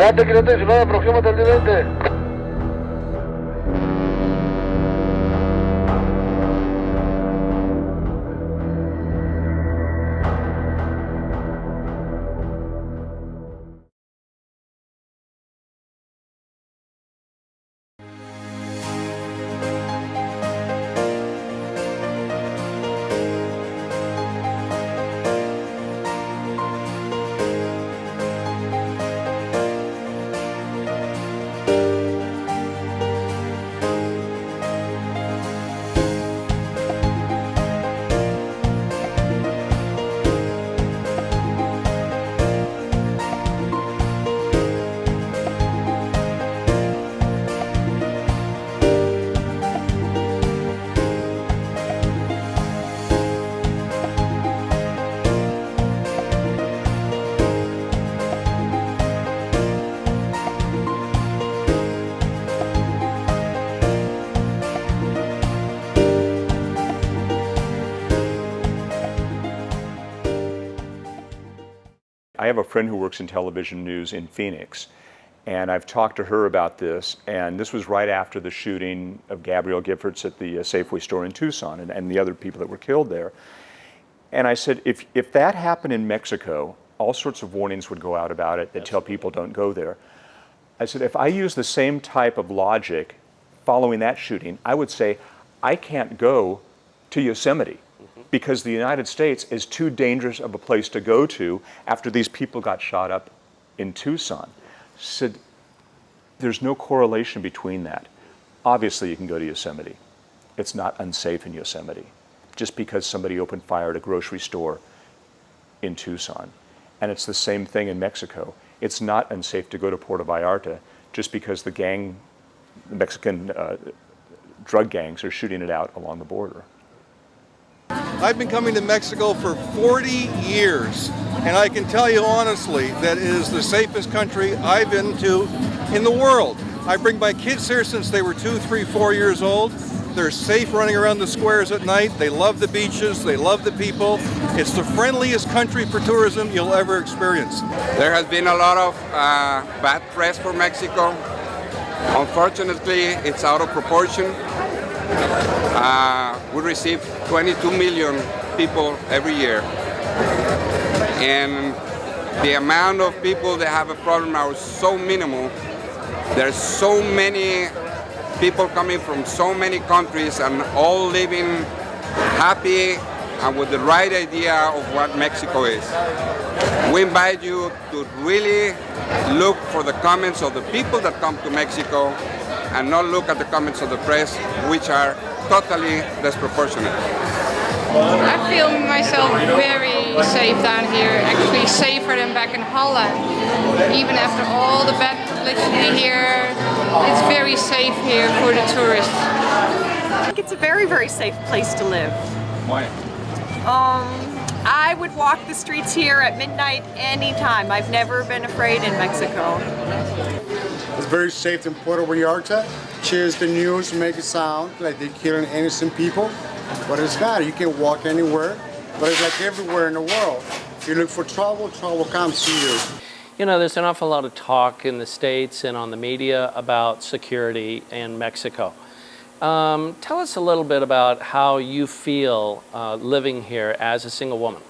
Adelante, 519, aproxímate al vidente. I have a friend who works in television news in Phoenix, and I've talked to her about this, and this was right after the shooting of Gabrielle Giffords at the Safeway store in Tucson and the other people that were killed there. And I said, if that happened in Mexico, all sorts of warnings would go out about it that tell people don't go there. I said, if I use the same type of logic following that shooting, I would say, I can't go to Yosemite because the United States is too dangerous of a place to go to after these people got shot up in Tucson. Said, there's no correlation between that. Obviously you can go to Yosemite. It's not unsafe in Yosemite just because somebody opened fire at a grocery store in Tucson. And it's the same thing in Mexico. It's not unsafe to go to Puerto Vallarta just because the Mexican drug gangs are shooting it out along the border. I've been coming to Mexico for 40 years, and I can tell you honestly that it is the safest country I've been to in the world. I bring my kids here since they were 2, 3, 4 years old. They're safe running around the squares at night. They love the beaches. They love the people. It's the friendliest country for tourism you'll ever experience. There has been a lot of bad press for Mexico. Unfortunately, it's out of proportion. We receive 22 million people every year. And the amount of people that have a problem are so minimal. There's so many people coming from so many countries and all living happy and with the right idea of what Mexico is. We invite you to really look for the comments of the people that come to Mexico and not look at the comments of the press, which are totally disproportionate. I feel myself very safe down here, actually safer than back in Holland. Even after all the bad publicity here, it's very safe here for the tourists. I think it's a very, very safe place to live. Why? I would walk the streets here at midnight anytime. I've never been afraid in Mexico. It's very safe in Puerto Vallarta. Cheers the news, make it sound like they're killing innocent people, but it's not. You can walk anywhere, but it's like everywhere in the world. If you look for trouble, trouble comes to you. You know, there's an awful lot of talk in the States and on the media about security in Mexico. Tell us a little bit about how you feel living here as a single woman.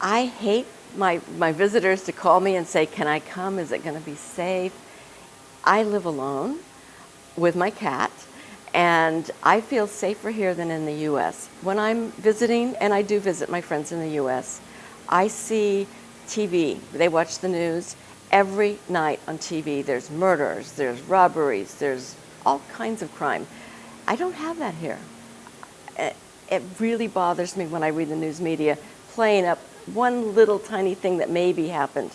I hate my visitors to call me and say, can I come? Is it going to be safe? I live alone with my cat, and I feel safer here than in the U.S. When I'm visiting, and I do visit my friends in the U.S., I see TV. They watch the news. Every night on TV, there's murders, there's robberies, there's all kinds of crime. I don't have that here. It really bothers me when I read the news media playing up one little tiny thing that maybe happened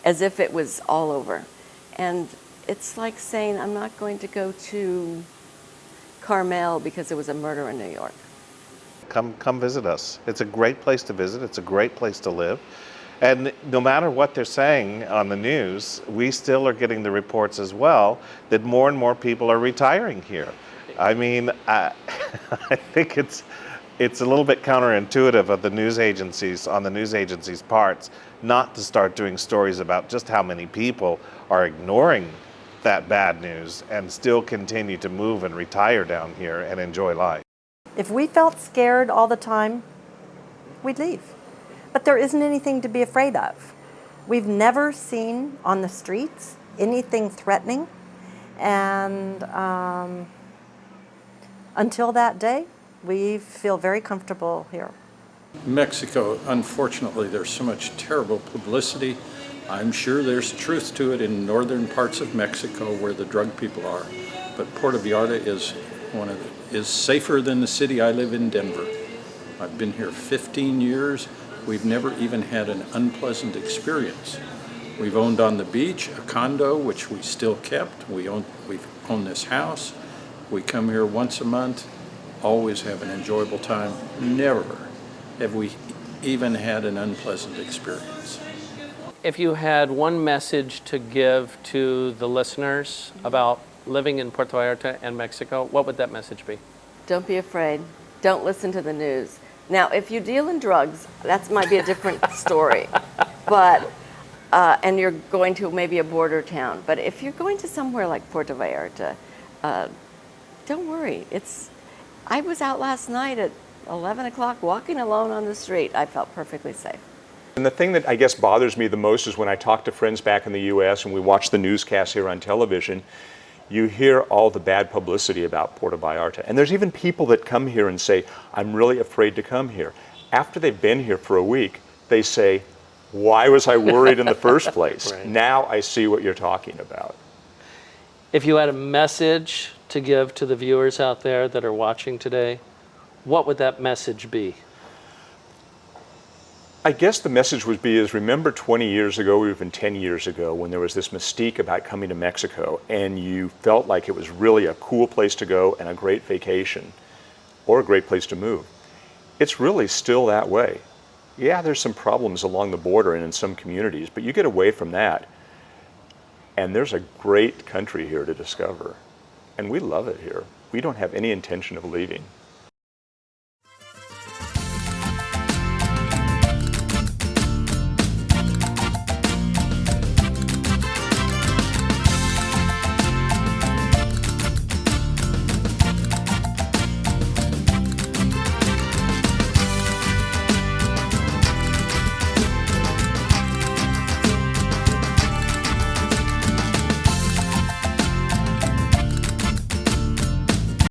as if it was all over. And it's like saying, I'm not going to go to Carmel because there was a murder in New York. Come visit us. It's a great place to visit. It's a great place to live. And no matter what they're saying on the news, we still are getting the reports as well that more and more people are retiring here. I mean, I think it's it's a little bit counterintuitive of the news agencies, on the news agencies' parts, not to start doing stories about just how many people are ignoring that bad news and still continue to move and retire down here and enjoy life. If we felt scared all the time, we'd leave. But there isn't anything to be afraid of. We've never seen on the streets anything threatening, and until that day, we feel very comfortable here. Mexico, unfortunately, there's so much terrible publicity. I'm sure there's truth to it in northern parts of Mexico where the drug people are. But Puerto Vallarta is safer than the city I live in, Denver. I've been here 15 years. We've never even had an unpleasant experience. We've owned on the beach a condo, which we still kept. We've owned this house. We come here once a month, always have an enjoyable time. Never have we even had an unpleasant experience. If you had one message to give to the listeners about living in Puerto Vallarta and Mexico, what would that message be? Don't be afraid. Don't listen to the news. Now, if you deal in drugs, that might be a different story. But and you're going to maybe a border town. But if you're going to somewhere like Puerto Vallarta, don't worry. I was out last night at 11 o'clock walking alone on the street. I felt perfectly safe. And the thing that I guess bothers me the most is when I talk to friends back in the U.S. and we watch the newscasts here on television, you hear all the bad publicity about Puerto Vallarta. And there's even people that come here and say, I'm really afraid to come here. After they've been here for a week, they say, why was I worried in the first place? Right. Now I see what you're talking about. If you had a message to give to the viewers out there that are watching today, what would that message be? I guess the message would be is remember 20 years ago, or even 10 years ago, when there was this mystique about coming to Mexico and you felt like it was really a cool place to go and a great vacation or a great place to move. It's really still that way. Yeah, there's some problems along the border and in some communities, but you get away from that and there's a great country here to discover. And we love it here. We don't have any intention of leaving.